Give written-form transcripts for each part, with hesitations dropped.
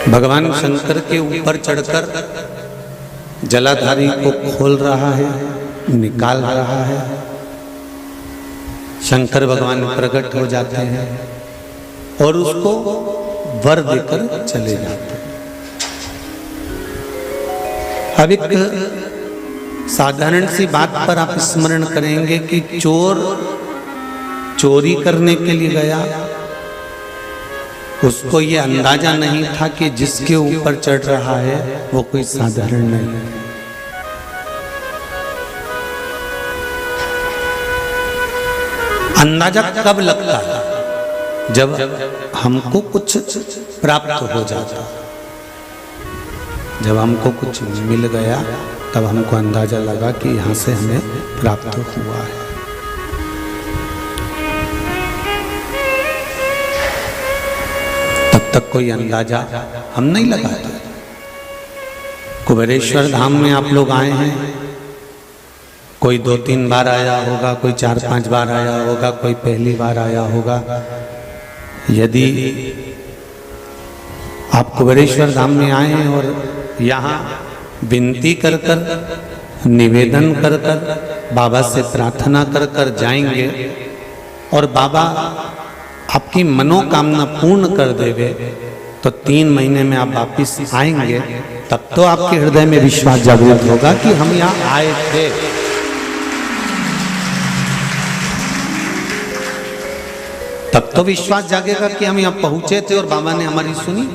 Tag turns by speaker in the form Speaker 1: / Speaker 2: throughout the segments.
Speaker 1: भगवान शंकर के ऊपर चढ़कर जलाधारी को खोल रहा है, निकाल रहा है। शंकर भगवान प्रकट हो जाते हैं और उसको वर देकर चले जाते हैं। अब एक साधारण सी बात पर आप स्मरण करेंगे कि चोर चोरी करने के लिए गया, उसको ये अंदाजा नहीं था कि जिसके ऊपर चढ़ रहा है वो कोई साधारण नहीं है। अंदाजा कब लगता है? जब हमको कुछ प्राप्त हो जाता, जब हमको कुछ मिल गया तब हमको अंदाजा लगा कि यहां से हमें प्राप्त हुआ है। तब तक कोई अंदाजा हम नहीं लगाते। कुबेरेश्वर धाम में आप लोग आए हैं, कोई 2-3 बार आया होगा, कोई 4-5 बार आया होगा, कोई पहली बार आया होगा। यदि आप कुबेरेश्वर धाम में आए हैं और यहाँ विनती कर कर, निवेदन कर कर, बाबा से प्रार्थना कर कर जाएंगे और बाबा आपकी मनोकामना पूर्ण कर देवे, तो 3 महीने में आप वापिस आएंगे। तब तो आपके हृदय में विश्वास जागृत होगा कि हम यहाँ आए थे। तब तो विश्वास जागेगा कि हम यहाँ पहुंचे थे और बाबा ने हमारी सुनी।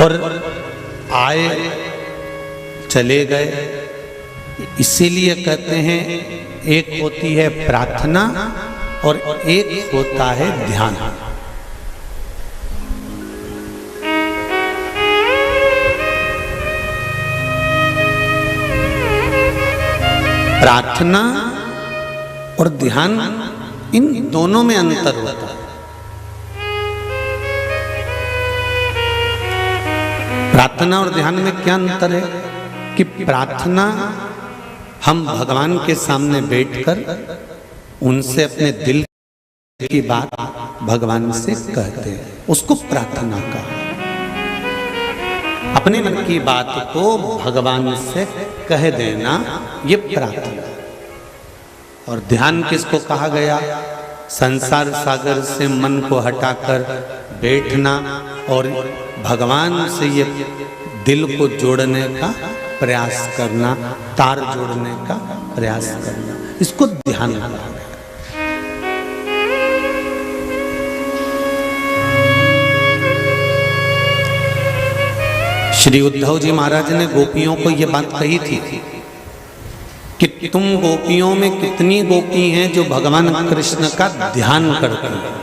Speaker 1: और आए चले गए, इसीलिए कहते हैं एक होती है प्रार्थना और एक होता है ध्यान। प्रार्थना और ध्यान, इन दोनों में अंतर होता है। प्रार्थना और ध्यान में क्या अंतर है कि प्रार्थना हम भगवान के सामने बैठकर उनसे अपने दिल की बात भगवान से कहते हैं, उसको प्रार्थना कहा। अपने मन की बात को भगवान से कह देना, ये प्रार्थना। और ध्यान किसको कहा गया? संसार सागर से मन को हटाकर बैठना और भगवान से ये दिल को जोड़ने का प्रयास करना, तार जोड़ने का प्रयास करना, इसको ध्यान कहा गया। श्री उद्धव जी महाराज ने गोपियों को ये बात कही थी कि तुम गोपियों में कितनी गोपी हैं जो भगवान कृष्ण का ध्यान करती हैं।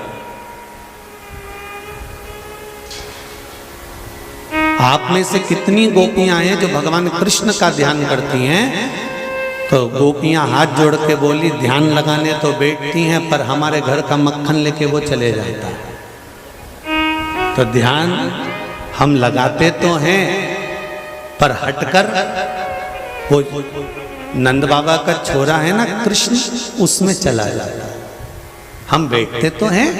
Speaker 1: आप में से कितनी गोपियां हैं जो भगवान कृष्ण का ध्यान करती हैं? तो गोपियां हाथ जोड़ के बोली, ध्यान लगाने तो बैठती हैं पर हमारे घर का मक्खन लेके वो चले जाता है। तो ध्यान हम लगाते तो हैं पर हटकर, वो नंद बाबा का छोरा है ना कृष्ण, उसमें चला जाता है। हम बैठते तो हैं,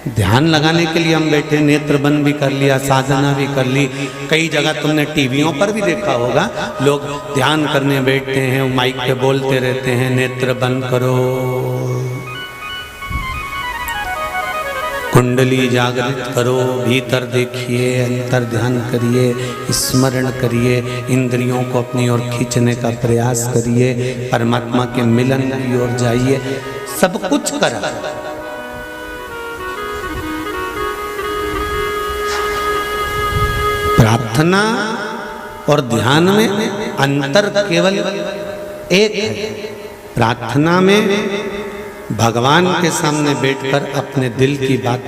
Speaker 1: ध्यान लगाने के लिए हम बैठे, नेत्र बंद भी कर लिया, साधना भी कर ली। कई जगह तुमने टीवियों पर भी देखा होगा, लोग ध्यान करने बैठते हैं, माइक पे बोलते रहते हैं, नेत्र बंद करो, कुंडली जागृत करो, भीतर देखिए, अंतर ध्यान करिए, स्मरण करिए, इंद्रियों को अपनी ओर खींचने का प्रयास करिए, परमात्मा के मिलन की ओर जाइए। सब कुछ करा, प्रार्थना और ध्यान में अंतर केवल एक है। प्रार्थना में भगवान के सामने बैठकर अपने दिल की बात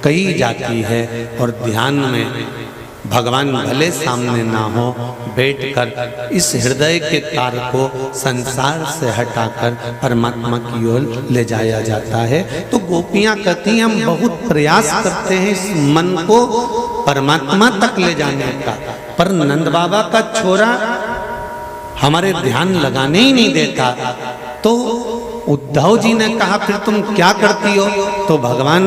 Speaker 1: कही जाती है और ध्यान में भगवान भले सामने ना हो, बैठकर इस हृदय के तार को संसार से हटाकर परमात्मा की ओर ले जाया जाता है। तो गोपियां कहती हैं हम बहुत प्रयास करते हैं इस मन को परमात्मा तक ले जाने का, पर नंद बाबा का छोरा हमारे ध्यान लगाने ही नहीं देता। तो उद्धव जी ने कहा फिर तुम क्या करती हो? तो भगवान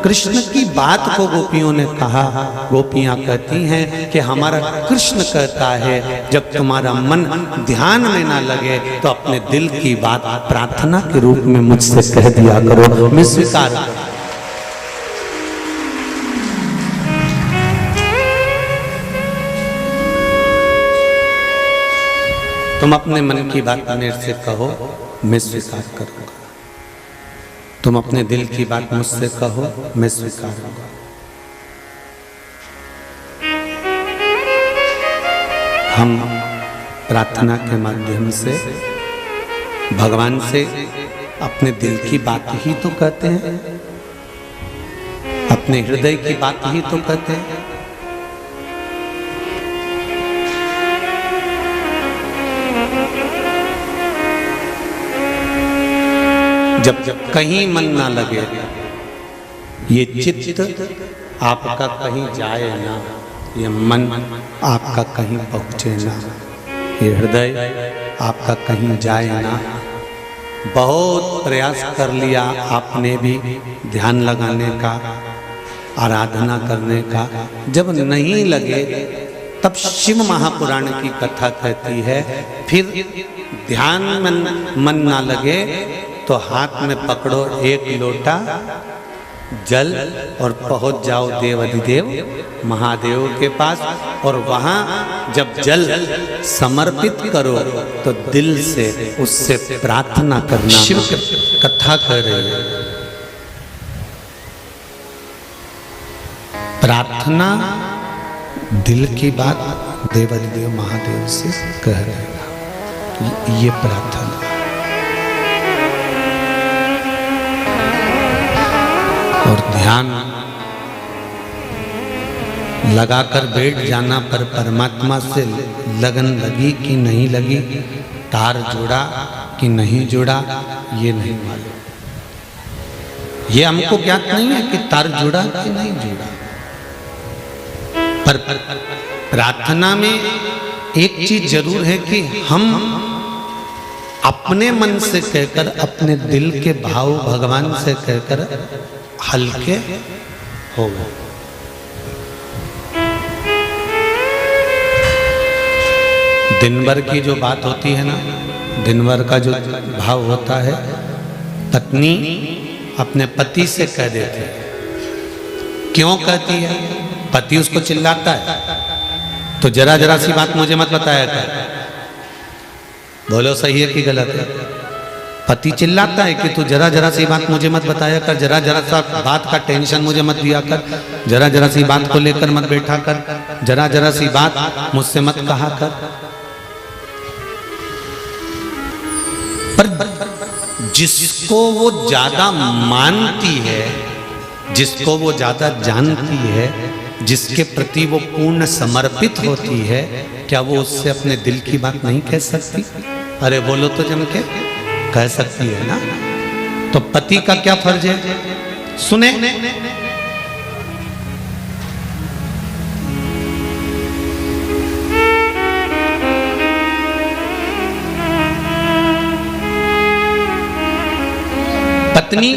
Speaker 1: कृष्ण की बात को गोपियों ने कहा। गोपियां कहती हैं कि हमारा कृष्ण कहता है जब तुम्हारा मन ध्यान में ना लगे तो अपने दिल की बात प्रार्थना के रूप में मुझसे कह दिया करो, मैं स्वीकार करूं। तुम अपने मन की बात मेरे से कहो, मैं स्वीकार करूंगा। तुम अपने दिल की बात मुझसे कहो, मैं स्वीकार करूंगा। हम प्रार्थना के माध्यम से भगवान से अपने दिल की बात ही तो कहते हैं, अपने हृदय की बात ही तो कहते हैं। जब कहीं मन ना लगे, ये चित्त आपका कहीं जाए ना, ये मन आपका कहीं पहुंचे ना, ये हृदय आपका कहीं जाए ना। बहुत प्रयास कर लिया आपने भी ध्यान लगाने का, आराधना करने का, जब नहीं लगे तब शिव महापुराण की कथा कहती है, फिर ध्यान मन ना लगे तो हाथ में पकड़ो एक लोटा जल और पहुंच जाओ देवाधिदेव महादेव के पास, और वहां जब जल समर्पित करो तो दिल से उससे प्रार्थना करना। शिव कथा कर रही है, प्रार्थना दिल की बात देवाधिदेव महादेव से कह रहे हैं, ये प्रार्थना। और ध्यान लगाकर बैठ जाना पर परमात्मा से लगन लगी कि नहीं लगी, तार जुड़ा कि नहीं जुड़ा, ये नहीं मालूम। ये हमको ज्ञात नहीं है कि तार जुड़ा कि नहीं जुड़ा, पर प्रार्थना में एक चीज जरूर है कि हम अपने मन से कहकर, अपने दिल के भाव भगवान से कहकर हल्के हो गए। दिन भर की जो बात होती है ना, दिन भर का जो भाव होता है, पत्नी अपने पति से कह देती है। क्यों कहती है? पति उसको चिल्लाता है तो जरा जरा सी बात मुझे मत बताया कर, बोलो सही है कि गलत है? पति चिल्लाता है कि तू जरा जरा सी बात मुझे मत बताया कर, जरा जरा सा बात का टेंशन मुझे मत दिया कर, जरा जरा सी बात को लेकर मत बैठा कर, जरा जरा सी बात मुझसे मत कहा कर। पर जिसको वो ज्यादा मानती है, जिसको वो ज्यादा जानती है, जिसके प्रति वो पूर्ण समर्पित होती है, क्या वो उससे अपने दिल की बात नहीं कह सकती? अरे बोलो तो जम के, कह सकती है ना। तो पति का क्या फर्ज है? सुने, पत्नी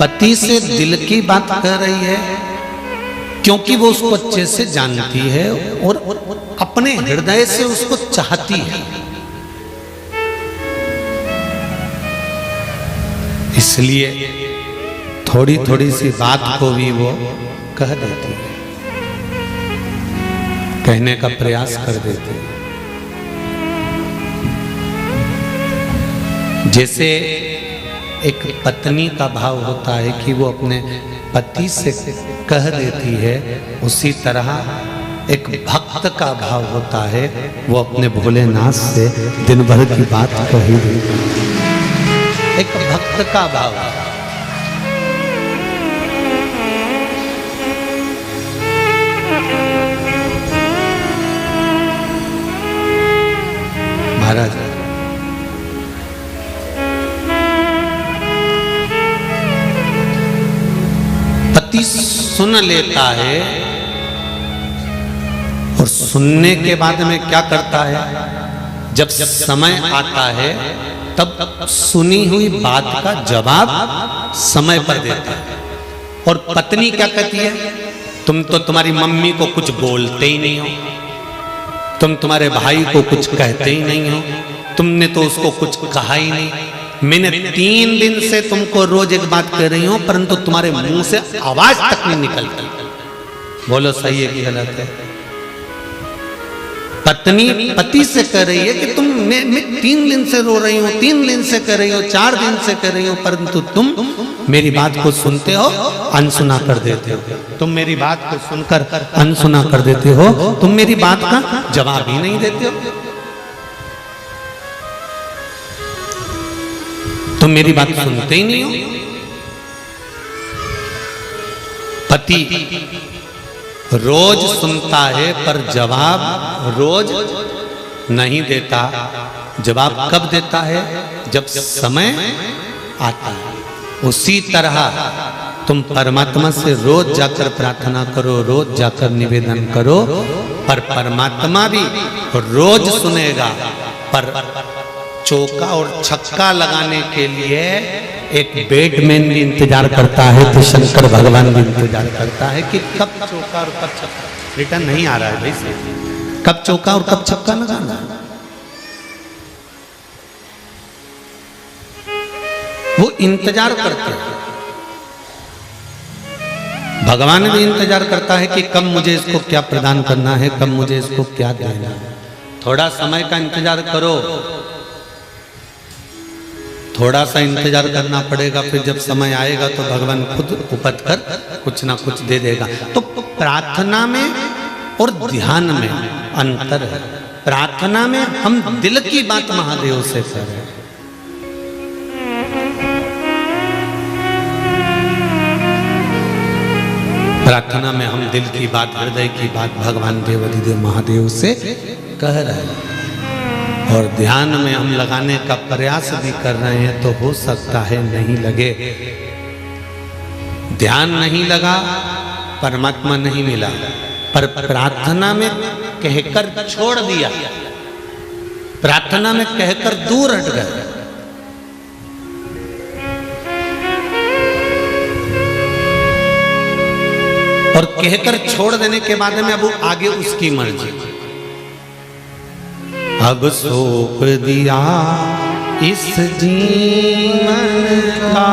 Speaker 1: पति से दिल की बात कह रही है क्योंकि वो उसको अच्छे से जानती है और अपने हृदय से उसको चाहती है, इसलिए थोड़ी थोड़ी सी बात को भी वो कह देती है, कहने का प्रयास कर देती है। जैसे एक पत्नी का भाव होता है कि वो अपने पति से कह देती है, उसी तरह एक भक्त का भाव होता है, वो अपने भोलेनाथ से दिन भर की बात कही देती है। एक भक्त का भाव। महाराज, पति सुन लेता है और सुनने के बाद में क्या करता है, जब समय आता है तब सुनी हुई बात का जवाब समय पर देता है। और पत्नी क्या कहती है, तुम तो तुम्हारी मम्मी को कुछ बोलते ही नहीं हो, तुम तुम्हारे भाई को कुछ कहते ही नहीं हो, तुमने तो उसको कुछ कहा ही नहीं। मैंने 3 दिन से तुमको रोज एक बात कह रही हूं, परंतु तुम्हारे मुंह से आवाज तक नहीं निकलती। बोलो सही है कि गलत है? पत्नी पति से कह रही है कि तुम मैं 3 दिन से रो रही हूं, 3 दिन से कह रही हो, 4 दिन से कह रही हो, परंतु तुम मेरी बात को सुनते हो, अनसुना कर देते हो। तुम मेरी बात को सुनकर अनसुना कर देते हो, तुम मेरी बात का जवाब ही नहीं देते हो, तुम मेरी बात सुनते ही नहीं हो। पति रोज सुनता है पर जवाब रोज नहीं देता। जवाब कब देता है? जब समय आता है। उसी तरह तुम परमात्मा से रोज जाकर प्रार्थना करो, रोज जाकर निवेदन करो, पर परमात्मा भी रोज सुनेगा। पर चौका और छक्का लगाने के लिए एक बैटमैन भी इंतजार करता है, तो शंकर भगवान भी इंतजार करता है कि कब चौका और कब छक्का। रिटर्न नहीं आ रहा है भाई, कब चौका और कब छक्का लगाना। वो इंतजार करते हैं। भगवान भी इंतजार करता है कि कब मुझे इसको क्या प्रदान करना है, कब मुझे इसको क्या देना है। थोड़ा समय का इंतजार करो, थोड़ा सा इंतजार करना पड़ेगा, फिर जब समय आएगा तो भगवान खुद उपत कर कुछ ना कुछ दे देगा। तो प्रार्थना में और ध्यान में अंतर है। प्रार्थना में हम दिल की बात महादेव से करें, प्रार्थना में हम दिल की बात, हृदय की बात भगवान देवाधिदेव महादेव से कह रहे हैं। और ध्यान में हम लगाने का प्रयास भी कर रहे हैं, तो हो सकता है नहीं लगे। ध्यान नहीं लगा, परमात्मा नहीं मिला, पर प्रार्थना में कहकर छोड़ दिया, प्रार्थना में कहकर दूर हट गए। और कहकर छोड़ देने के बाद में अब आगे उसकी मर्जी। अब सौंप दिया इस जीवन का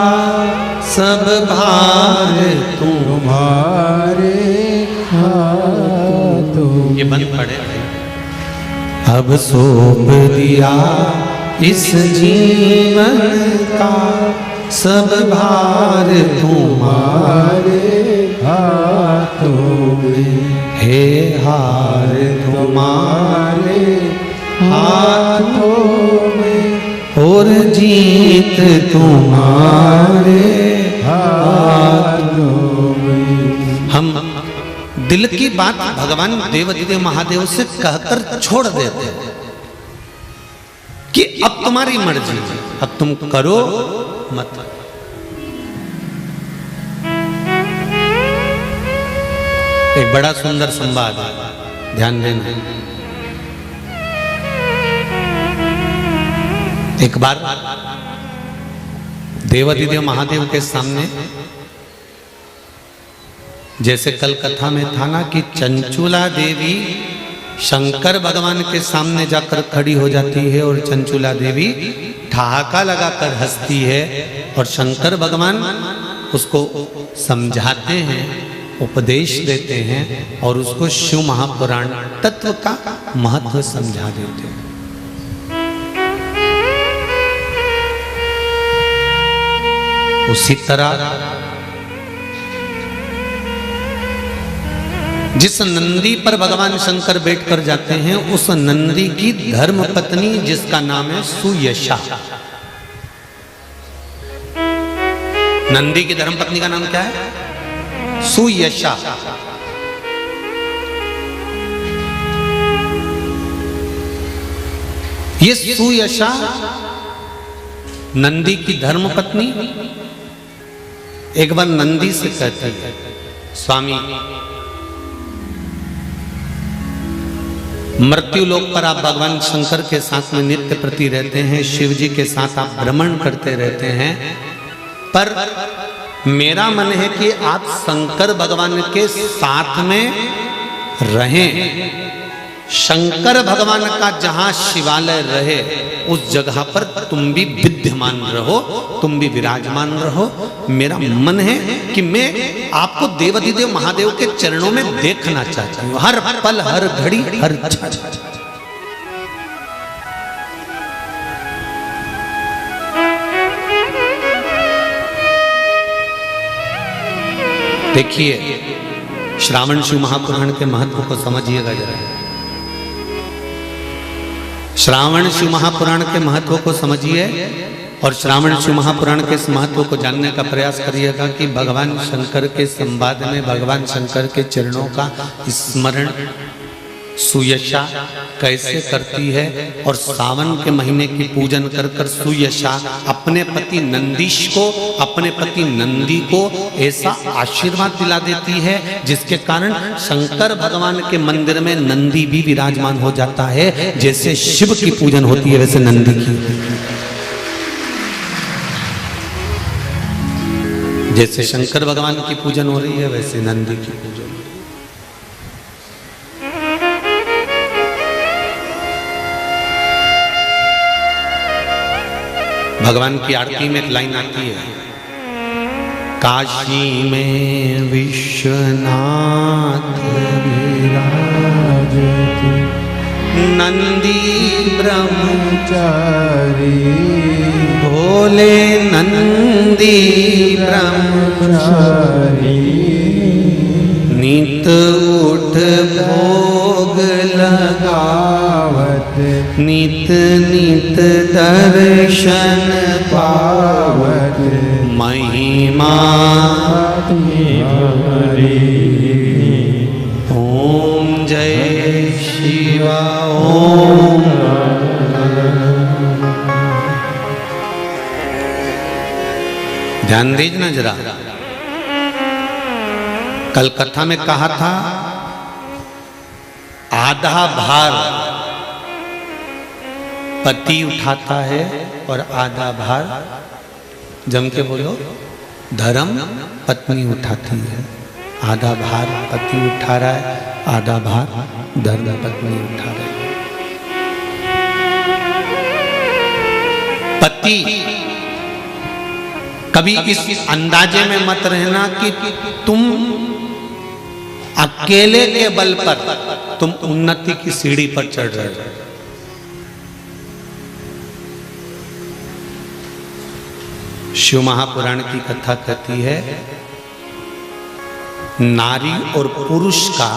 Speaker 1: सब भार तुम्हारे हाथों। ये बंद पड़े। अब सौंप दिया इस जीवन का सब भार तुम्हारे हाथों में, हे हार तुम्हारे हाथों में और जीत तुम्हारे हाथों में। हम दिल की बात भगवान देवाधिदेव महादेव से कहकर छोड़ देते हैं कि अब तुम्हारी मर्जी, अब तुम करो मत। एक बड़ा सुंदर संवाद, ध्यान देना। एक बार देवाधिदेव महादेव के सामने, जैसे कल कथा में था ना कि चंचुला देवी शंकर भगवान के सामने जाकर खड़ी हो जाती है और चंचुला देवी ठहाका लगाकर हंसती है, और शंकर भगवान उसको समझाते हैं, उपदेश देते हैं और उसको शिव महापुराण तत्व का महत्व समझा देते हैं। उसी तरह जिस नंदी पर भगवान शंकर बैठकर जाते हैं, उस नंदी की धर्म पत्नी जिसका नाम है सुयशा। नंदी की धर्म पत्नी का नाम क्या है? सुयशा। ये सुयशा नंदी की धर्म पत्नी एक बार नंदी से कहती है, स्वामी मृत्यु लोक पर आप भगवान शंकर के साथ में नित्य प्रति रहते हैं, शिव जी के साथ आप भ्रमण करते रहते हैं, पर मेरा मन है कि आप शंकर भगवान के साथ में रहें। शंकर भगवान का जहां शिवालय रहे उस जगह पर तुम भी विद्यमान रहो, तुम भी विराजमान रहो। मेरा मन है कि मैं आपको देवाधिदेव महादेव के चरणों में देखना चाहती हूँ, हर पल, हर घड़ी, हर क्षण। देखिए, श्रावण शिव महापुराण के महत्व को समझिएगा जरा। श्रावण शिव महापुराण के महत्व को समझिए और श्रावण शिव महापुराण के इस महत्व को जानने का प्रयास करिएगा कि भगवान शंकर के संवाद में भगवान शंकर के चरणों का स्मरण सुयशा कैसे करती है। और सावन के महीने की पूजन कर कर सुयशा अपने पति नंदीश को, अपने पति नंदी को ऐसा आशीर्वाद दिला देती है जिसके कारण शंकर भगवान के मंदिर में नंदी भी विराजमान हो जाता है। जैसे शिव की पूजन होती है वैसे नंदी की, जैसे शंकर भगवान की पूजन हो रही है वैसे नंदी की पूजन। भगवान की आरती में एक लाइन आती है, काशी में विश्वनाथ विराजते नंदी ब्रह्मचारी, भोले नंदी ब्रह्मचारी, नित उठ भोग लगावत, नित नित दर्शन पावत, महिमा ओम जय शिवा ओम। ध्यान दीजिए ना जरा, कल कथा में कहा था आधा भार पति उठाता है और आधा भार, जम के बोलो, धर्म पत्नी उठाती है। आधा भार पति उठा रहा है, आधा भार धर्म पत्नी उठा रही है। पति कभी इस अंदाजे में मत रहना कि तुम अकेले के बल पर तुम उन्नति की सीढ़ी पर चढ़ रहे हो। शिव महापुराण की कथा कहती है, नारी और पुरुष का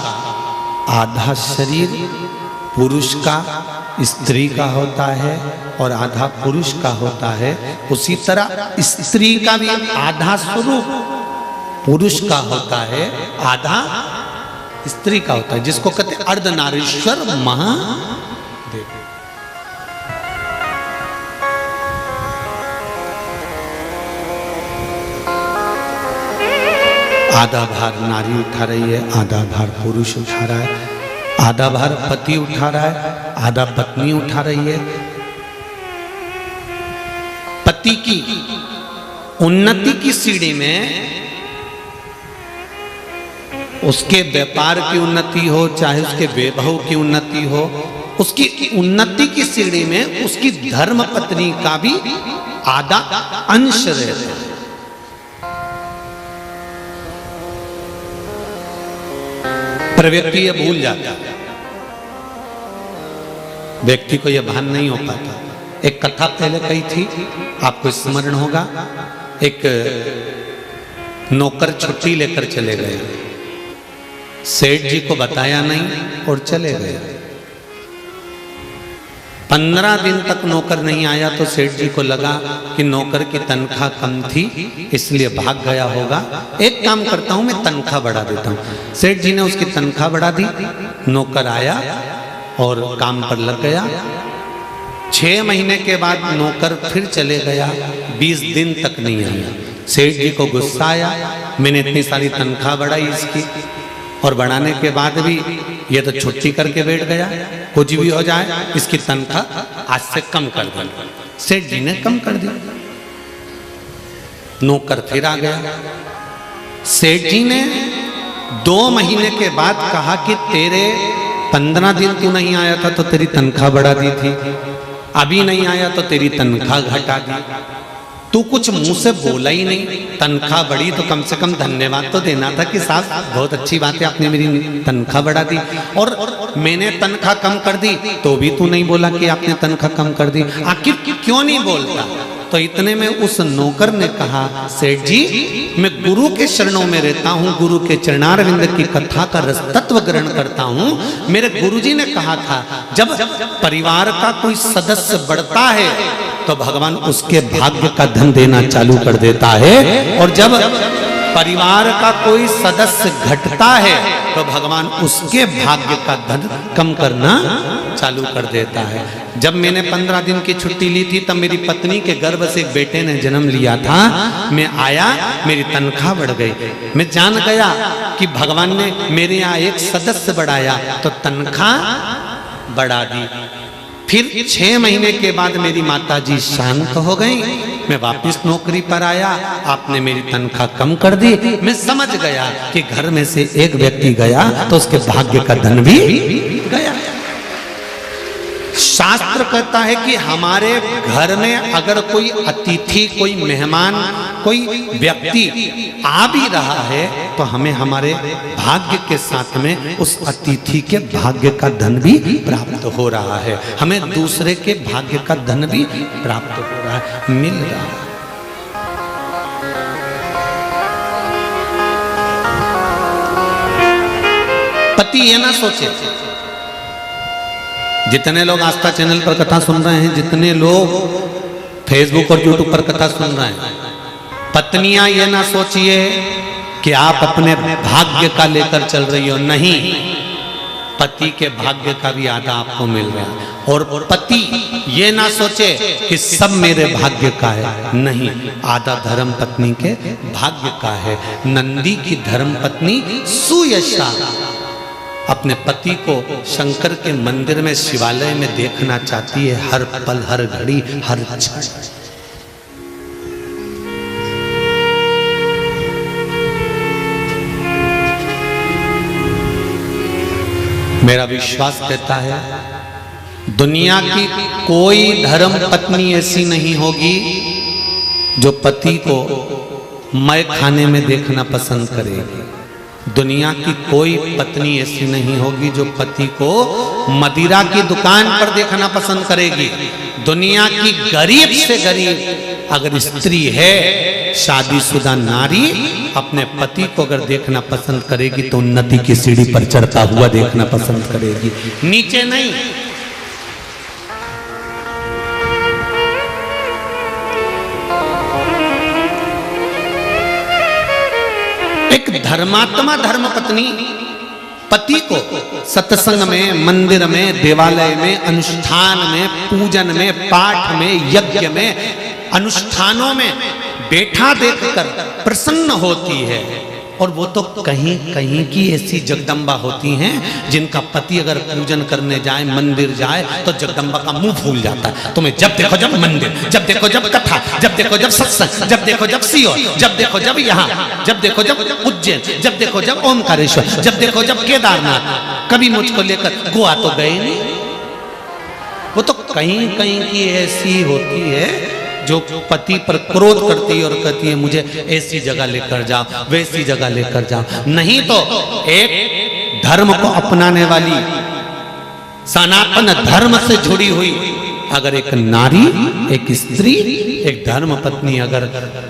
Speaker 1: आधा शरीर पुरुष का स्त्री का होता है और आधा पुरुष का होता है। उसी तरह स्त्री का भी आधा स्वरूप पुरुष का होता है, आधा स्त्री का होता है, जिसको कहते हैं अर्धनारीश्वर महादेव। आधा भार नारी उठा रही है, आधा भार पुरुष उठा रहा है, आधा भार पति उठा रहा है, आधा पत्नी उठा रही है। पति की उन्नति की सीढ़ी में उसके व्यापार की उन्नति हो, चाहे उसके वैभव की उन्नति हो, उसकी उन्नति की सीढ़ी में उसकी धर्म पत्नी का भी आधा अंश रहता है। पर व्यक्ति यह भूल जाता है, व्यक्ति को यह भान नहीं हो पाता। एक कथा पहले कही थी, आपको स्मरण होगा, एक नौकर छुट्टी लेकर चले गए, सेठ जी को बताया नहीं और चले गए। 15 दिन तक नौकर नहीं आया तो सेठ जी को लगा कि नौकर की तनख्वाह कम थी इसलिए भाग गया होगा। एक काम करता हूं, मैं तनख्वाह बढ़ा देता हूं। सेठ जी ने उसकी तनख्वाह बढ़ा दी, नौकर आया और काम पर लग गया। 6 महीने के बाद नौकर फिर चले गया, 20 दिन तक नहीं आया। सेठ जी को गुस्सा आया, मैंने इतनी सारी तनख्वाह बढ़ाई इसकी और बढ़ाने के बाद भी ये तो छुट्टी करके बैठ गया, कुछ भी हो जाए इसकी तनख्वाह आज से कम कर दो। सेठ जी ने कम कर दी। नौकर फिर आ गया। सेठ जी ने 2 महीने के बाद कहा कि तेरे 15 दिन तू नहीं आया था तो तेरी तनख्वाह बढ़ा दी थी, अभी नहीं आया तो तेरी तनख्वाह घटा दी। तू कुछ मुंह से बोला ही नहीं, तनख्वाह बढ़ी तो कम से कम धन्यवाद तो देना था कि साहब बहुत अच्छी बात है आपने मेरी तनख्वाह बढ़ा दी, और मैंने तनख्वाह कम कर दी तो भी तू नहीं बोला कि आपने तनख्वाह कम कर दी, आखिर क्यों नहीं बोलता। तो इतने में उस नौकर ने कहा, सेठ जी मैं गुरु के चरणों में रहता हूँ, गुरु के चरणारविंद की कथा का रस तत्व ग्रहण करता हूँ। मेरे गुरुजी ने कहा था जब परिवार का कोई सदस्य बढ़ता है तो भगवान उसके भाग्य का धन देना चालू कर देता है, और जब परिवार का कोई सदस्य घटता है तो भगवान उसके भाग्य का धन कम करना चालू कर देता है। जब मैंने 15 दिन की छुट्टी ली थी तब मेरी पत्नी के गर्भ से एक बेटे ने जन्म लिया था। मैं आया, मेरी तनख्वाह बढ़ गई। मैं जान गया कि भगवान ने मेरे यहाँ एक सदस्य बढ़ाया तो तनख्वाह बढ़ा दी। फिर 6 महीने के बाद मेरी माताजी शांत हो गई, मैं वापस नौकरी पर आया, आपने मेरी तनख्वाह कम कर दी। मैं समझ गया कि घर में से एक व्यक्ति गया तो उसके भाग्य का धन भी गया। शास्त्र कहता है कि हमारे घर में अगर कोई अतिथि, कोई मेहमान, कोई व्यक्ति आ भी रहा है तो हमें हमारे भाग्य के साथ में उस अतिथि के भाग्य का धन भी प्राप्त हो रहा है, हमें दूसरे के भाग्य का धन भी प्राप्त हो रहा है, मिल रहा है। पति ये ना सोचे, जितने लोग आस्था चैनल पर कथा सुन रहे हैं, जितने लोग फेसबुक और यूट्यूब पर कथा सुन रहे हैं, पत्नियां ये ना सोचिए कि आप अपने भाग्य का लेकर चल रही हो, नहीं, पति के भाग्य का भी आधा आपको मिल रहा है। और पति ये ना सोचे कि सब मेरे भाग्य का है, नहीं, आधा धर्म पत्नी के भाग्य का है। नंदी की धर्म पत्नी सुयशा अपने पति को शंकर के मंदिर में, शिवालय में देखना चाहती है, हर पल, हर घड़ी, हर क्षण। मेरा विश्वास कहता है दुनिया की कोई धर्म पत्नी ऐसी नहीं होगी जो पति को मय खाने में देखना पसंद करेगी। दुनिया की कोई पत्नी ऐसी नहीं होगी जो पति को मदिरा की दुकान पर देखना पसंद करेगी। दुनिया की गरीब से गरीब अगर स्त्री है, शादीशुदा नारी, अपने पति को अगर देखना पसंद करेगी तो उन्नति की सीढ़ी पर चढ़ता हुआ देखना पसंद करेगी, नीचे नहीं। एक धर्मात्मा धर्मपत्नी पति को सत्संग में, मंदिर में, देवालय में, अनुष्ठान में, पूजन में, पाठ में, यज्ञ में, अनुष्ठानों में बैठा देखकर प्रसन्न होती है। और वो तो कहीं कहीं की ऐसी जगदम्बा होती हैं जिनका पति अगर पूजन करने जाए, मंदिर जाए, तो जगदम्बा का मुंह फूल जाता है। तुम्हें जब देखो जब मंदिर, जब देखो जब कथा, जब देखो जब सत्संग, जब देखो जब सीओर, जब देखो जब यहाँ, जब देखो जब उज्जैन, जब देखो जब ओमकारेश्वर, जब देखो जब केदारनाथ। कभी मुझको लेकर गोवा तो गए नहीं। वो तो कहीं कहीं की ऐसी होती है जो पति पर क्रोध करती है और कहती है मुझे ऐसी जगह लेकर जाओ, वैसी जगह लेकर जाओ। नहीं तो एक धर्म को अपनाने वाली, सनातन धर्म से जुड़ी हुई अगर एक नारी, एक स्त्री, एक धर्म पत्नी अगर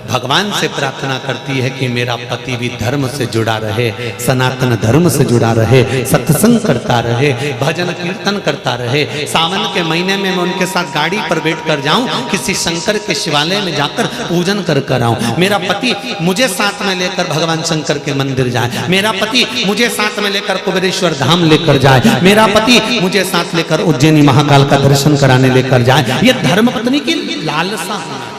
Speaker 1: भगवान से प्रार्थना करती है कि मेरा पति भी धर्म से जुड़ा रहे, सनातन धर्म से जुड़ा रहे, सत्संग करता रहे, भजन कीर्तन करता रहे, सावन के महीने में मैं उनके साथ गाड़ी पर बैठ कर जाऊं, किसी शंकर के शिवालय में जाकर पूजन कर कर आऊं, मेरा पति मुझे साथ में लेकर भगवान शंकर के मंदिर जाए, मेरा पति मुझे साथ में लेकर कुबेरेश्वर धाम लेकर जाए, मेरा पति मुझे साथ लेकर उज्जैनी महाकाल का दर्शन कराने लेकर जाए। ये धर्म पत्नी की लालसा होना चाहिए।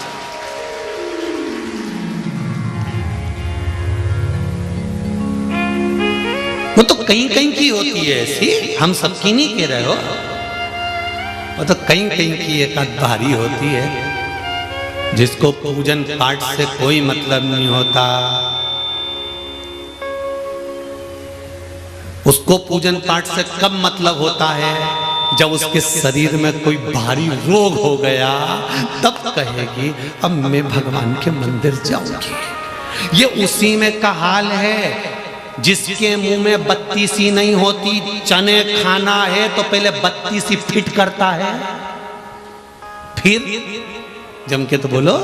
Speaker 1: वो तो कहीं कहीं की होती है ऐसी, हम सबकी नहीं कह रहे हो, वो तो कहीं कहीं की एक भारी होती है। जिसको पूजन पाठ से कोई मतलब नहीं होता, उसको पूजन पाठ से कब मतलब होता है? जब उसके शरीर में कोई भारी रोग हो गया, तब कहेगी अब मैं भगवान के मंदिर जाऊंगी। ये उसी में का हाल है जिसके मुंह में बत्ती सी नहीं होती। चने खाना है तो पहले बत्ती सी फिट करता है, फिर जम के तो बोलो,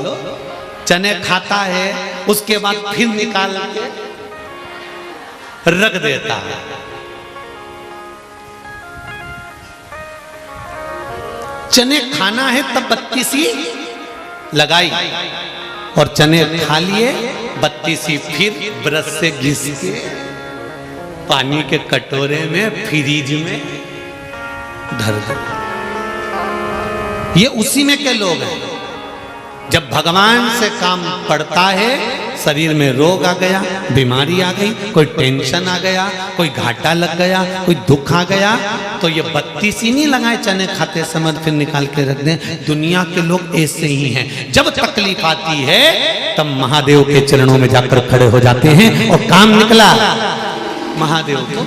Speaker 1: चने खाता है उसके बाद फिर निकाल के रख देता है। चने खाना है तब बत्ती सी लगाई और चने खा लिए, बत्ती सी फिर ब्रश से घिस के पानी के कटोरे में फ्रिज में धर दो। ये उसी में के लोग हैं। जब भगवान से काम पड़ता है, शरीर में रोग आ गया, बीमारी आ गई, कोई टेंशन आ गया, कोई घाटा लग गया, कोई दुख आ गया, तो ये बत्ती सी नहीं लगाए चने खाते समय फिर निकाल के रख दें। दुनिया के लोग ऐसे ही हैं। जब तकलीफ आती है तब महादेव के चरणों में जाकर खड़े हो जाते हैं और काम निकला महादेव को,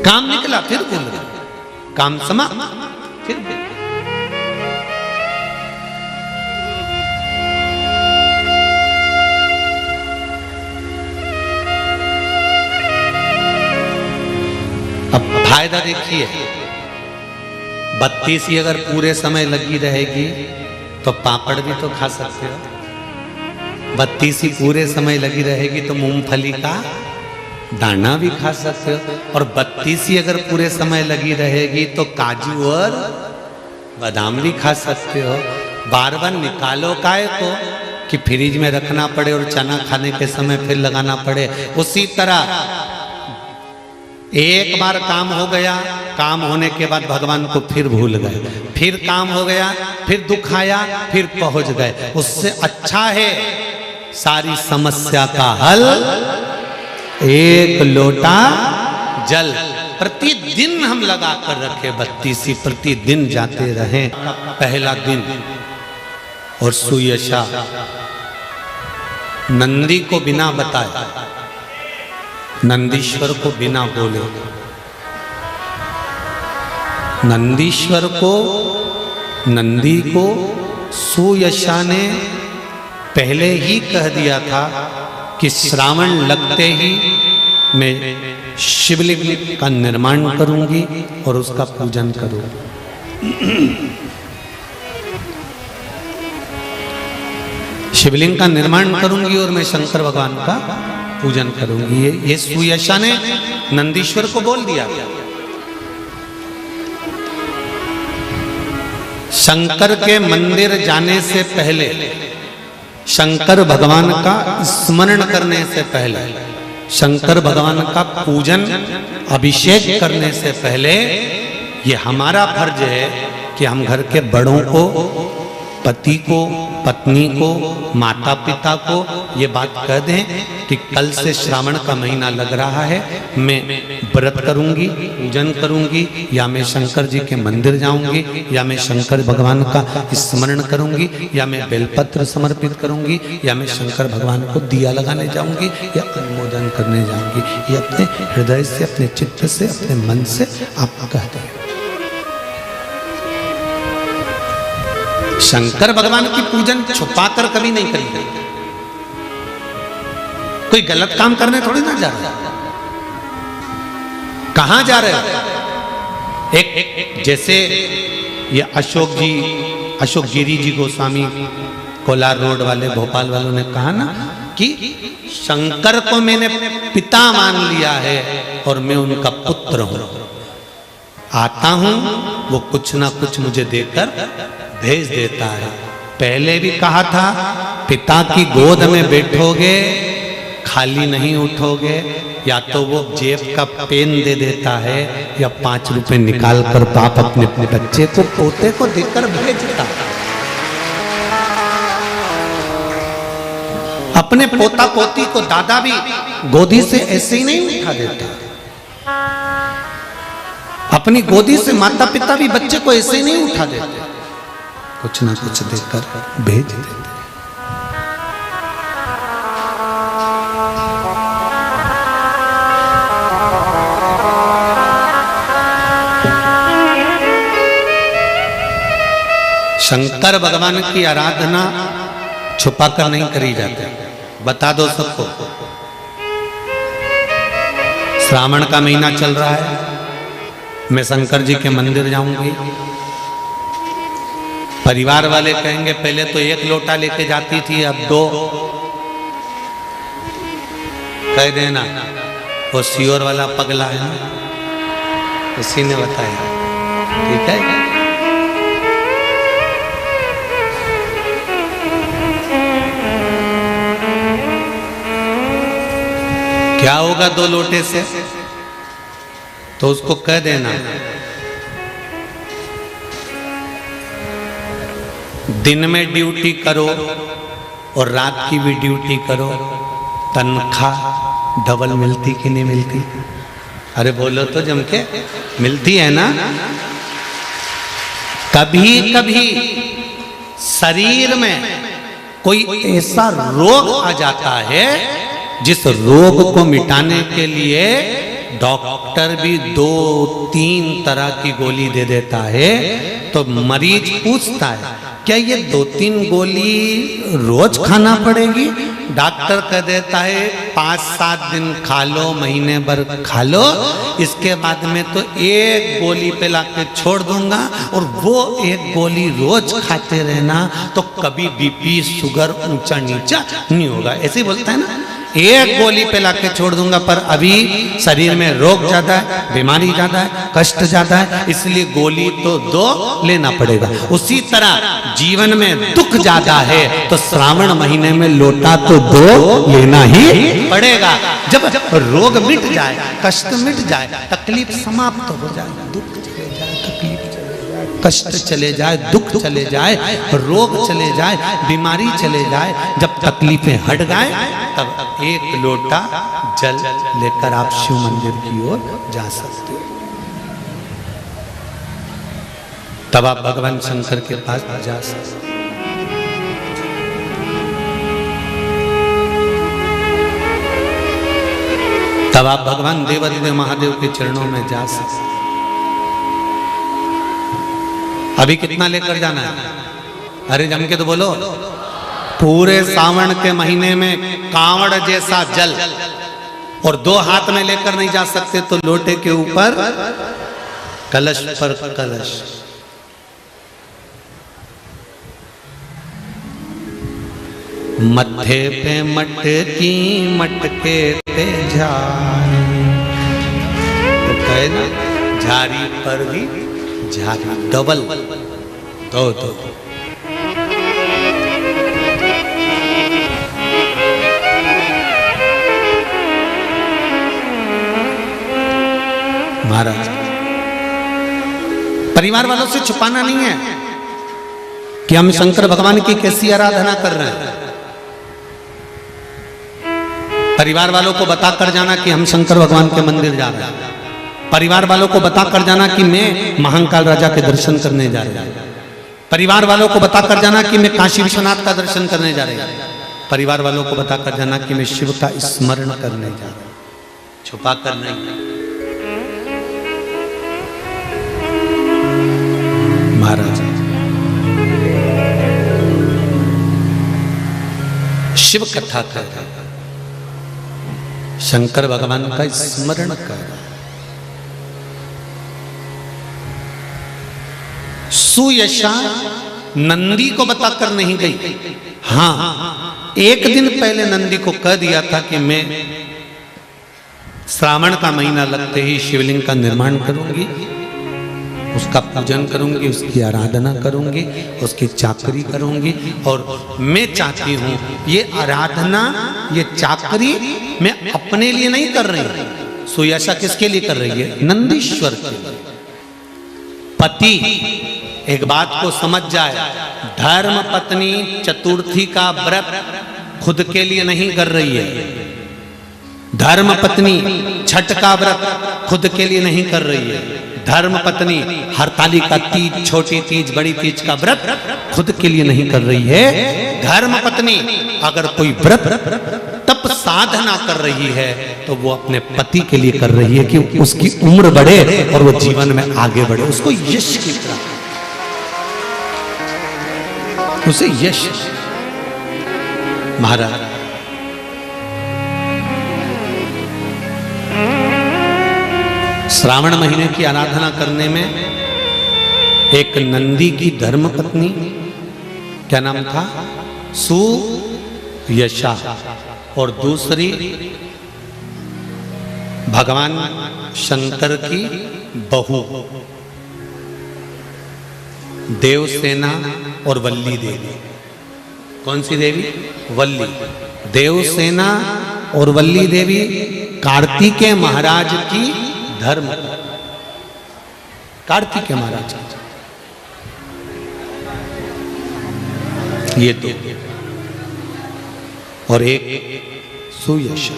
Speaker 1: काम निकला फिर बोल काम समा फिर अब फायदा देखिए, बत्ती सी अगर पूरे समय लगी रहेगी तो पापड़ भी तो खा सकते हो। बत्ती सी पूरे समय लगी रहेगी तो मूंगफली का दाना भी खा सकते हो। और बत्ती सी अगर पूरे समय लगी रहेगी तो काजू और बादाम भी खा सकते हो। बार बार निकालो काहे को कि फ्रिज में रखना पड़े और चना खाने के समय फिर लगाना पड़े। उसी तरह एक बार काम हो गया, काम होने के बाद भगवान को फिर भूल गए, फिर काम हो गया, फिर दुख आया, फिर पहुंच गए। उससे अच्छा है सारी समस्या का हल एक लोटा जल प्रतिदिन हम लगा कर रखे, बत्ती सी प्रतिदिन जाते रहे। पहला दिन और सुयशा नंदी को बिना बताए, नंदीश्वर को बिना बोले, नंदीश्वर को, नंदी को सुयशा ने पहले ही कह दिया था कि श्रावण लगते ही मैं शिवलिंग का निर्माण करूंगी और उसका पूजन करूंगी। शिवलिंग का निर्माण करूंगी और मैं शंकर भगवान का पूजन करूंगी। ये सुयशा ने नंदीश्वर को बोल दिया। शंकर के मंदिर जाने से पहले, शंकर भगवान का स्मरण करने से पहले, शंकर भगवान का पूजन अभिषेक करने से पहले ये हमारा फर्ज है कि हम घर के बड़ों को, पति को, पत्नी को, माता पिता को ये बात कह दें कि कल से श्रावण का महीना लग रहा है, मैं व्रत करूंगी, पूजन करूंगी, या मैं शंकर जी के मंदिर जाऊंगी, या मैं शंकर भगवान का स्मरण करूंगी, या मैं बेलपत्र समर्पित करूंगी, या मैं शंकर भगवान को दिया लगाने जाऊंगी, या अनुमोदन करने जाऊंगी। ये अपने हृदय से, अपने चित्त से, अपने मन से आप कहते हैं। शंकर भगवान की पूजन छुपाकर कभी नहीं करेंगे। कोई गलत काम करने थोड़ी ना जा रहे, कहां जा रहे? एक जैसे ये अशोक गिरी जी गोस्वामी कोलार रोड वाले, भोपाल वालों ने कहा ना कि शंकर को मैंने पिता मान लिया है और मैं उनका पुत्र हूं। आता हूं वो कुछ ना कुछ मुझे देकर भेज देता है। पहले भी कहा था पिता की गोद में बैठोगे खाली नहीं उठोगे, या तो वो जेब का पेन दे देता है या 5 रुपए निकाल कर बाप अपने बच्चे को, पोते को देकर भेजता। अपने पोता पोती को दादा भी गोदी से ऐसे ही नहीं उठा देता। अपनी गोदी से माता पिता भी बच्चे को ऐसे ही नहीं उठा देते। कुछ ना कुछ देकर भेज देते। शंकर भगवान की आराधना छुपाकर नहीं करी जाती, बता दो सबको। श्रावण का महीना चल रहा है, मैं शंकर जी के मंदिर जाऊंगी। परिवार वाले कहेंगे पहले तो 1 लोटा लेके जाती थी, अब 2। कह देना वो सियोर वाला पगला है ना, उसी ने बताया, ठीक है। क्या होगा 2 लोटे से? तो उसको कह देना दिन में ड्यूटी करो और रात की भी ड्यूटी करो, तनख्वाह डबल मिलती कि नहीं मिलती? अरे बोलो तो जम के, मिलती है ना। कभी कभी शरीर में कोई ऐसा रोग आ जाता है जिस रोग को मिटाने के लिए डॉक्टर भी 2-3 तरह की गोली दे देता है। तो मरीज पूछता है क्या ये 2-3 गोली रोज खाना पड़ेगी? डॉक्टर कह देता है 5-7 दिन खा लो, महीने भर खा लो, इसके बाद में तो 1 गोली पे लाके छोड़ दूंगा, और वो 1 गोली रोज खाते रहना तो कभी बीपी शुगर ऊंचा नीचा नहीं होगा। ऐसे ही बोलता है ना, 1 गोली पे लाके छोड़ दूंगा, पर अभी शरीर में रोग ज्यादा है, बीमारी ज्यादा है, कष्ट ज्यादा है, इसलिए गोली तो 2 लेना पड़ेगा। उसी तरह जीवन में दुख ज्यादा है तो श्रावण महीने में लोटा तो 2 लेना ही पड़ेगा। जब रोग मिट जाए, कष्ट मिट जाए, तकलीफ समाप्त हो जाए, दुख चले जाए, तकलीफ कष्ट चले जाए, दुख चले जाए, रोग चले जाए, बीमारी चले जाए, जब तकलीफें हट जाए, तब 1 लोटा जल लेकर आप शिव मंदिर की ओर जा सकते हो। तब आप भगवान शंकर के पास जा सकते हो। तब आप भगवान देवादिदेव महादेव के चरणों में जा सकते हो। अभी कितना लेकर जाना है? अरे जम के तो बोलो। पूरे सावन के महीने में कांवड़ जैसा जल, और 2 हाथ में लेकर नहीं जा सकते तो लोटे के ऊपर कलश पर कलश। मत्थे पे मटकी मटके पे झारी, तो कहे ना झारी पर भी झारी, डबल 2। महाराज परिवार वालों से छुपाना नहीं है कि हम शंकर भगवान की कैसी आराधना कर रहे हैं। परिवार वालों को बताकर जाना कि हम शंकर भगवान के मंदिर जा रहे हैं। परिवार वालों को बताकर जाना कि मैं महाकाल राजा के दर्शन करने जा रहा हूं। परिवार वालों को बताकर जाना कि मैं काशी विश्वनाथ का दर्शन करने जा रहा हूं। परिवार वालों को बताकर जाना कि मैं शिव का स्मरण करने जा रहा हूं। छुपा कर नहीं। महाराज शिव कथा कर रहे, शंकर भगवान का स्मरण कर रहे। सुयशा नंदी को बताकर नहीं गई। हाँ, 1 दिन पहले नंदी को कह दिया था कि मैं श्रावण का महीना लगते ही शिवलिंग का निर्माण करूंगी, उसका पूजन करूंगी, उसकी आराधना करूंगी, उसकी चाकरी करूंगी। और मैं चाहती हूं ये आराधना, ये चाकरी मैं अपने लिए नहीं कर रही। सुयशा किसके लिए कर रही है? नंदीश्वर के लिए। पति एक बात को समझ जाए, धर्म पत्नी चतुर्थी का व्रत खुद के लिए नहीं कर रही है। धर्म पत्नी छठ का व्रत खुद के लिए नहीं कर रही है। धर्म पत्नी हरतालिका तीज, छोटी तीज, बड़ी तीज का व्रत खुद के लिए नहीं कर रही है। धर्म पत्नी अगर कोई व्रत तप साधना कर रही है तो वो अपने पति के लिए कर रही है कि उसकी उम्र बढ़े और वो जीवन में आगे बढ़े, उसको यश की प्राप्ति, उसे यश। महाराज श्रावण महीने की आराधना करने में एक नंदी की धर्म पत्नी, क्या नाम था, सुयशा, और दूसरी भगवान शंकर की बहू देवसेना और वल्ली देवी। कौन सी देवी? वल्ली। देवसेना और वल्ली देवी कार्तिकेय महाराज की धर्म, कार्तिकेय महाराज ये तो, और एक सुयशा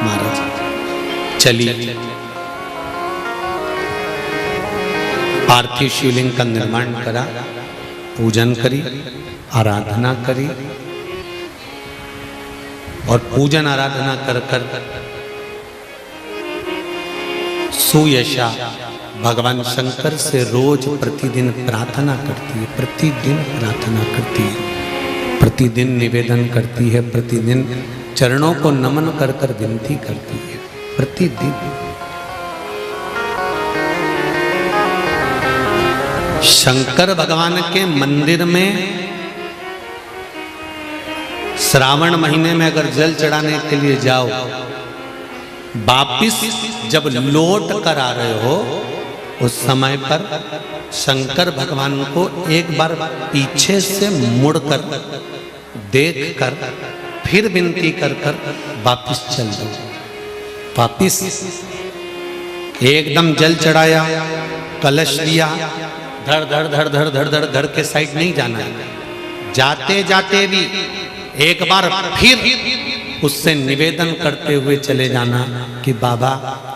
Speaker 1: महाराज। चलिए पार्थिव शिवलिंग का निर्माण करा, पूजन करी, आराधना करी, और पूजन आराधना कर कर सुयशा भगवान शंकर से रोज प्रतिदिन प्रार्थना करती है, प्रतिदिन प्रार्थना करती है, प्रतिदिन निवेदन करती है, प्रतिदिन चरणों को नमन कर कर विनती करती है, प्रतिदिन। शंकर भगवान के मंदिर में श्रावण महीने में अगर जल चढ़ाने के लिए जाओ, वापिस जब लौट कर आ रहे हो उस समय पर शंकर भगवान को एक बार पीछे से मुड़कर देख कर फिर विनती कर कर वापिस चल दो। वापिस एकदम जल चढ़ाया, कलश लिया, धड़ धड़ धड़ धड़ धड़ धड़ घर के साइड नहीं जाना है। जाते जाते भी एक बार फिर उससे निवेदन करते हुए चले जाना कि बाबा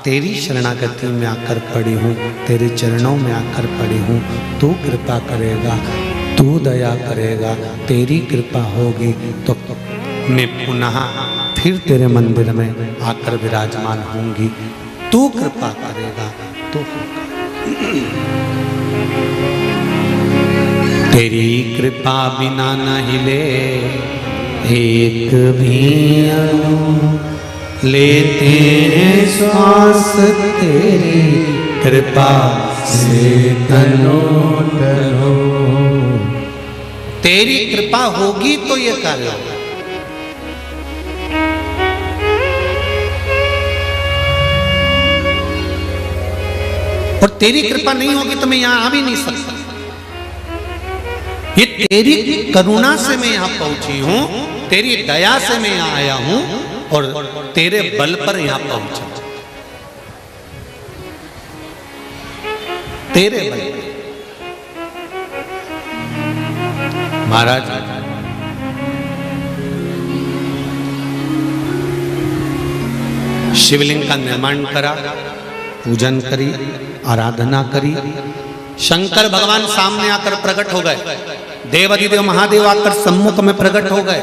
Speaker 1: तेरी शरणागति में आकर पड़ी हूँ, तेरे चरणों में आकर पड़ी हूँ, तू कृपा करेगा, तू दया करेगा, तेरी कृपा होगी तो मैं पुनः फिर तेरे मंदिर में आकर विराजमान होंगी, तू कृपा करेगा तो तेरी कृपा बिना न हिले एक भी लेते हैं श्वास, तेरी कृपा से तनो तनो। तेरी कृपा होगी तो ये कार्य होगा। और तेरी कृपा नहीं होगी तो मैं यहां आ भी नहीं सकता। ये तेरी करुणा से मैं यहां पहुंची हूं, तेरी दया से मैं यहां आया हूं और तेरे बल पर यहां पहुंचा, तेरे बल पर। महाराज शिवलिंग का निर्माण करा, पूजन करी, आराधना करी। शंकर भगवान सामने आकर प्रकट हो गए, देवाधिदेव महादेव आकर सम्मुख में प्रकट हो गए।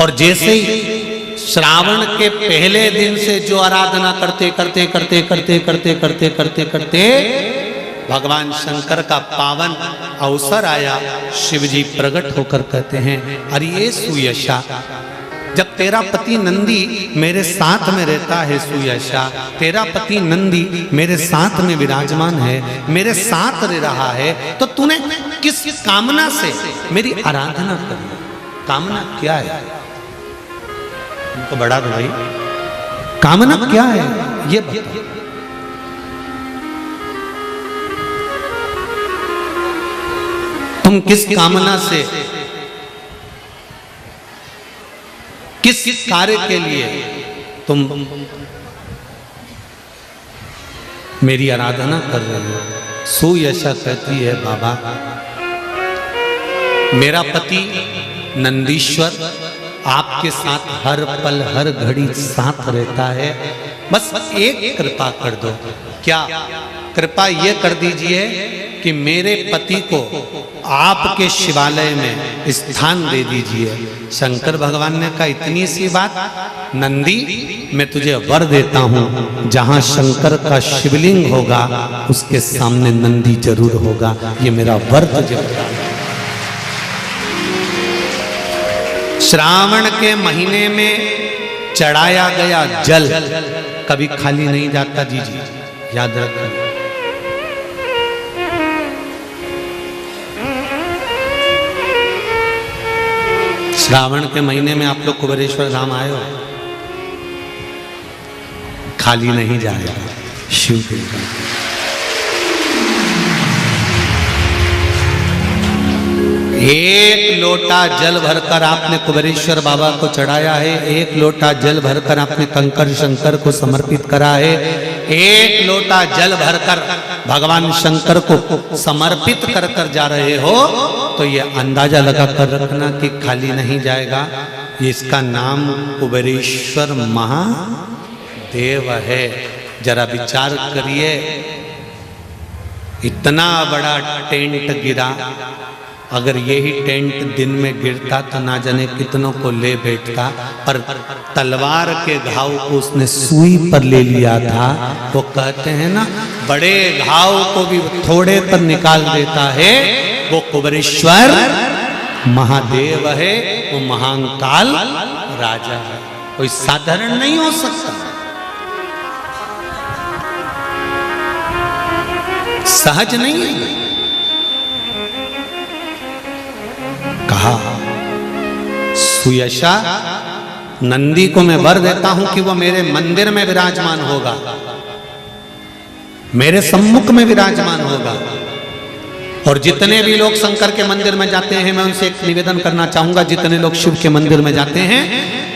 Speaker 1: और जैसे ही श्रावण के पहले दिन से जो आराधना करते करते करते करते करते करते करते करते भगवान शंकर का पावन अवसर आया, शिव जी प्रकट होकर कहते हैं, अरे सुयशा, जब तेरा पति नंदी मेरे साथ में रहता है, सुयशा तेरा पति नंदी मेरे साथ में विराजमान है, मेरे साथ रह रहा है, तो तूने किस कामना से मेरी आराधना करी? कामना क्या है? तुमको बड़ा दो भाई, कामना क्या है ये बताओ। तुम किस कामना से, किस कार्य के लिए तुम मेरी आराधना कर रहे हो? सुयशा कहती है, बाबा मेरा पति नंदीश्वर आपके साथ हर पल हर घड़ी साथ रहता है, बस एक कृपा कर दो। क्या कृपा ये कर दीजिए कि मेरे पति को आपके शिवालय में स्थान दे दीजिए। शंकर भगवान ने कहा इतनी सी बात, नंदी मैं तुझे वर देता हूं, जहां शंकर का शिवलिंग होगा उसके सामने नंदी जरूर होगा, ये मेरा वर तुझे बता। श्रावण के महीने में चढ़ाया गया जल कभी खाली नहीं जाता। जी जी याद रखना। श्रावण के महीने में आप लोग कुबेरेश्वर धाम आए हो, खाली नहीं जाएगा शिव के। एक लोटा जल भरकर आपने कुबेरेश्वर बाबा को चढ़ाया है, एक लोटा जल भरकर आपने कंकर शंकर को समर्पित करा है, एक लोटा जल भरकर भगवान शंकर को समर्पित कर कर जा रहे हो, तो ये अंदाजा लगा कर रखना कि खाली नहीं जाएगा। इसका नाम कुबेरेश्वर महादेव है। जरा विचार करिए, इतना बड़ा टेंट गिरा, अगर यही टेंट दिन में गिरता तो ना जाने कितनों को ले बैठता, पर तलवार के घाव को उसने सुई पर ले लिया था। वो कहते हैं ना, बड़े घाव को भी थोड़े पर निकाल देता है, वो कुबेरेश्वर महादेव है, वो महाकाल राजा है, कोई साधारण नहीं हो सकता, सहज नहीं है। कहा सुयशा नंदी को मैं वर देता हूं कि वो मेरे मंदिर में विराजमान होगा, मेरे सम्मुख में विराजमान होगा। और जितने भी लोग शंकर के मंदिर में जाते हैं, मैं उनसे एक निवेदन करना चाहूंगा, जितने लोग शिव के मंदिर में जाते हैं,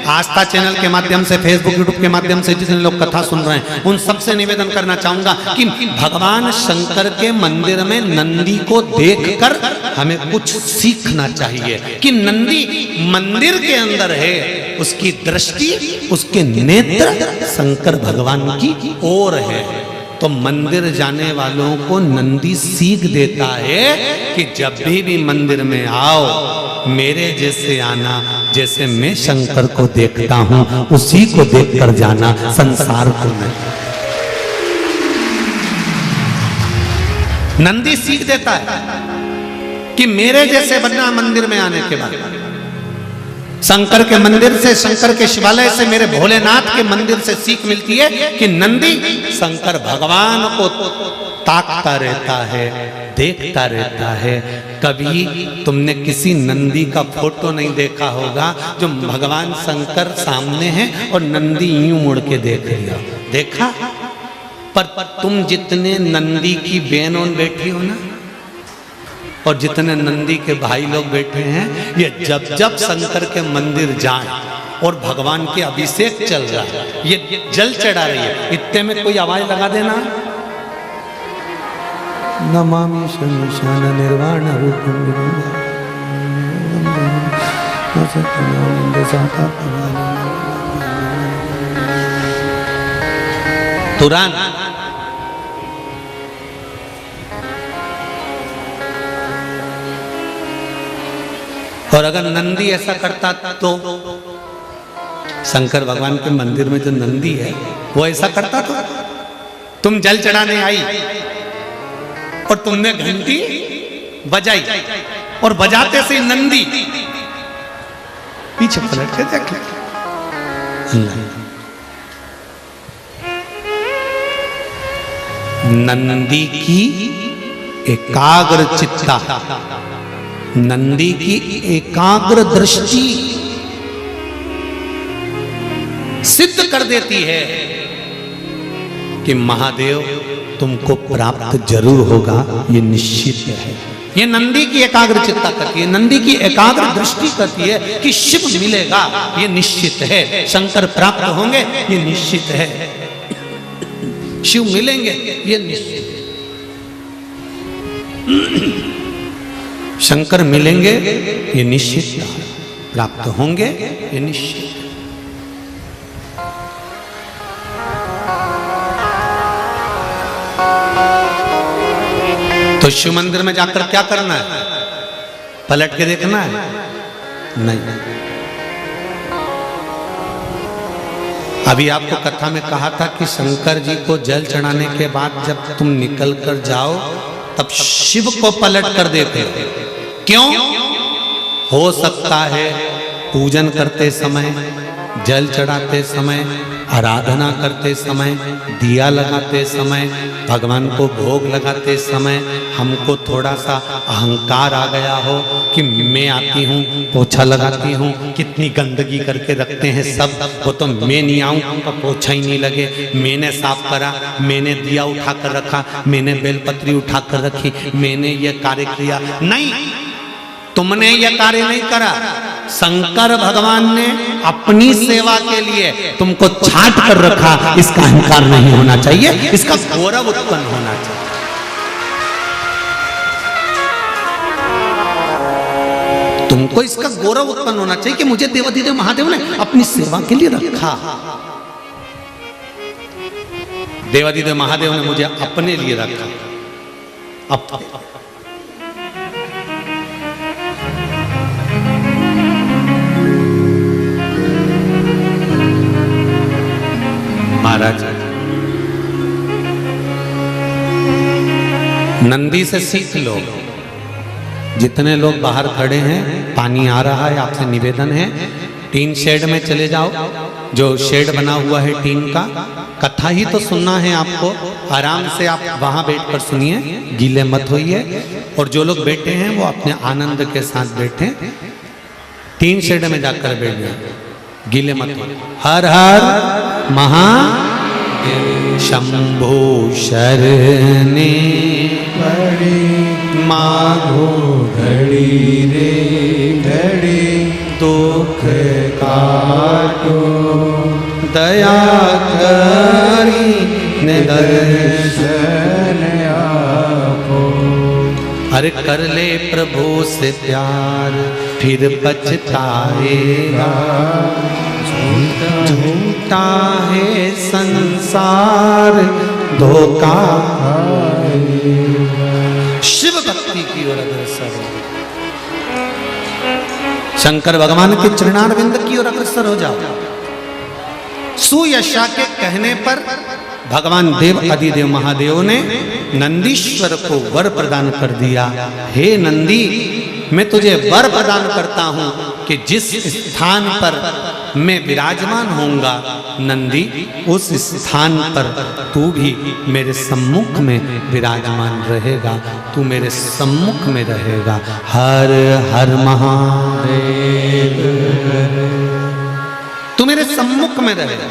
Speaker 1: आस्था चैनल के माध्यम से, फेसबुक यूट्यूब के माध्यम से जितने लोग कथा सुन रहे हैं, उन सबसे निवेदन करना चाहूंगा कि भगवान शंकर के मंदिर में नंदी को देखकर हमें कुछ सीखना चाहिए कि नंदी मंदिर के अंदर है, उसकी दृष्टि, उसके नेत्र शंकर भगवान की ओर है। तो मंदिर जाने वालों को नंदी सीख देता है कि जब भी मंदिर में आओ, मेरे जैसे आना, जैसे मैं शंकर को देखता हूं उसी को देखकर जाना, संसार को नहीं। नंदी सीख देता है कि मेरे जैसे बनना मंदिर में आने के बाद। शंकर के मंदिर से, शंकर के शिवालय से, मेरे भोलेनाथ के मंदिर से सीख मिलती है कि नंदी शंकर भगवान को ताकता रहता है, देखता रहता है। कभी तुमने किसी नंदी का फोटो नहीं देखा होगा जो भगवान शंकर सामने है और नंदी यूं मुड़ के देख लिया, देखा? पर तुम जितने नंदी की बहनों बैठी हो ना, और जितने नंदी के भाई लोग बैठे हैं, ये जब जब शंकर के मंदिर जाएं और भगवान के अभिषेक चल रहा है, ये जल चढ़ा रही है, इतने में कोई आवाज लगा देना, नमामि शंशान निर्वाण रूपम तुरंत और अगर नंदी ऐसा करता तो शंकर भगवान के मंदिर में जो नंदी है वो ऐसा करता तो तुम जल चढ़ाने आई और तुमने घंटी बजाई और बजाते से नंदी पीछे पलट के देख नंदी की एकाग्र चित्ता, नंदी की एकाग्र दृष्टि सिद्ध कर देती है कि महादेव तुमको प्राप्त जरूर होगा, ये निश्चित है। ये नंदी की एकाग्र चित्ता करती है, नंदी की एकाग्र दृष्टि करती है कि शिव मिलेगा, ये निश्चित है। शंकर प्राप्त होंगे, ये निश्चित है। शिव मिलेंगे, ये निश्चित। शंकर मिलेंगे, ये निश्चित। प्राप्त होंगे, ये निश्चित। तो शिव मंदिर में जाकर क्या करना है? पलट के देखना है? नहीं। अभी आपको कथा में कहा था कि शंकर जी को जल चढ़ाने के बाद जब तुम निकल कर जाओ तब शिव को पलट कर देते। क्यों? हो सकता है पूजन करते समय, जल चढ़ाते समय, आराधना करते समय, दिया लगाते समय, भगवान को भोग लगाते समय हमको थोड़ा सा अहंकार आ गया हो कि मैं आती हूँ, पोछा लगाती हूँ, कितनी गंदगी करके रखते हैं सब, वो तो मैं नहीं आऊँ तो पोछा ही नहीं लगे, मैंने साफ करा, मैंने दिया उठा कर रखा, मैंने बेलपत्री उठा कर रखी, मैंने ये कार्य किया। नहीं, तुमने यह कार्य नहीं करा। शंकर भगवान ने अपनी सेवा के लिए तुमको छांट कर रखा। इसका अहंकार नहीं होना चाहिए, इसका गौरव उत्पन्न होना चाहिए। तुमको इसका गौरव उत्पन्न होना चाहिए कि मुझे देवाधिदेव महादेव ने अपनी सेवा के लिए रखा। देवाधिदेव महादेव ने मुझे अपने लिए रखा। महाराज नंदी से सीख लो। जितने लोग बाहर खड़े हैं, पानी आ रहा है, आपसे निवेदन है टीन शेड में चले जाओ। जो शेड बना हुआ है टीन का, कथा ही तो सुनना है आपको, आराम से आप वहां बैठकर सुनिए, गीले मत होइए। और जो लोग बैठे हैं वो अपने आनंद के साथ बैठे, टीन शेड में जाकर बैठ जाए, गीले मत होइए। हर हर महादेव शंभो शरणे पड़ी माघो घड़ी रे घड़ी दुख काटो दया करी ने दर्शन आपो। अरे कर ले प्रभु से प्यार फिर पछताएगा, झूठा है संसार धोखा। शिव भक्ति की ओर अग्रसर हो, शंकर भगवान के चरणारविंद की ओर अग्रसर हो जाओ। सुयशा के कहने पर भगवान देव आदिदेव महादेव ने नंदीश्वर को वर प्रदान कर दिया। हे नंदी, मैं तुझे वर प्रदान करता हूं कि जिस स्थान पर मैं विराजमान होऊंगा नंदी, उस स्थान पर तू भी मेरे सम्मुख में विराजमान रहेगा, तू मेरे सम्मुख में रहेगा। हर हर महादेव, तू मेरे सम्मुख में रहेगा,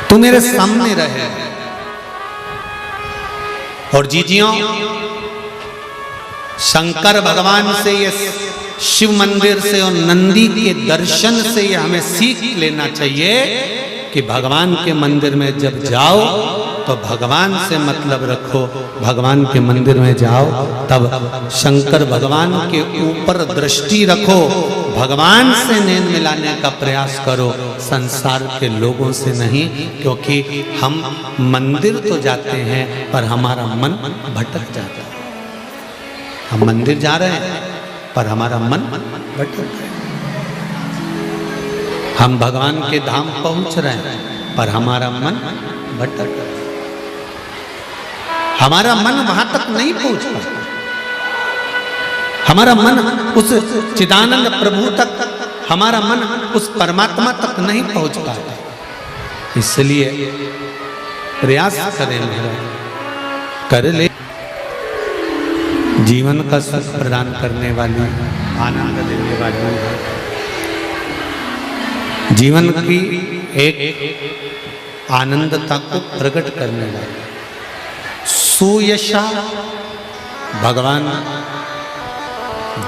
Speaker 1: तू मेरे सामने रहे। और जीजियों, शंकर भगवान से, ये शिव मंदिर से और नंदी के दर्शन से ये हमें सीख लेना चाहिए कि भगवान के मंदिर में जब जाओ तो भगवान से मतलब रखो। भगवान के मंदिर में जाओ तब शंकर भगवान के ऊपर दृष्टि रखो, भगवान से नैन मिलाने का प्रयास करो, संसार के लोगों से नहीं। क्योंकि हम मंदिर तो जाते हैं पर हमारा मन भटक जाता है। हम मंदिर जा रहे हैं पर हमारा मन भटक गया। हम भगवान के धाम पहुंच रहे हैं पर हमारा मन भटक गया। हमारा मन वहां तक नहीं पहुंच पाता, हमारा मन उस चिदानंद प्रभु तक, हमारा मन उस परमात्मा तक नहीं पहुंच पाता। इसलिए प्रयास करें, कर ले। जीवन का सुख प्रदान करने वाली, आनंद देने वाली, जीवन की एक आनंदता को प्रकट करने वाली सुयशा भगवान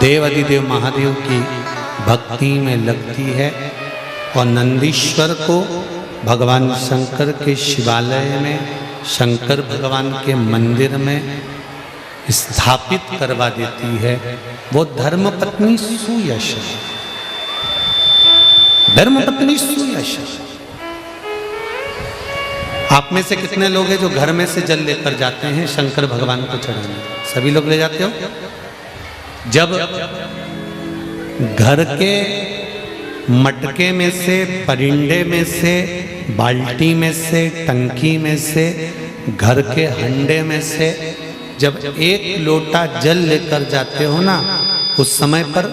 Speaker 1: देव आदिदेव महादेव की भक्ति में लगती है। और नंदीश्वर को भगवान शंकर के शिवालय में, शंकर भगवान के मंदिर में स्थापित करवा देती है। वो धर्मपत्नी सुयशा, धर्मपत्नी सुयशा। आप में से कितने लोग हैं जो घर में से जल लेकर जाते हैं शंकर भगवान को चढ़ाने? सभी लोग ले जाते हो? जब घर के मटके में से, परिंडे में से, बाल्टी में से, टंकी में से, घर के हंडे में से जब एक लोटा जल लेकर जाते हो ना, उस समय पर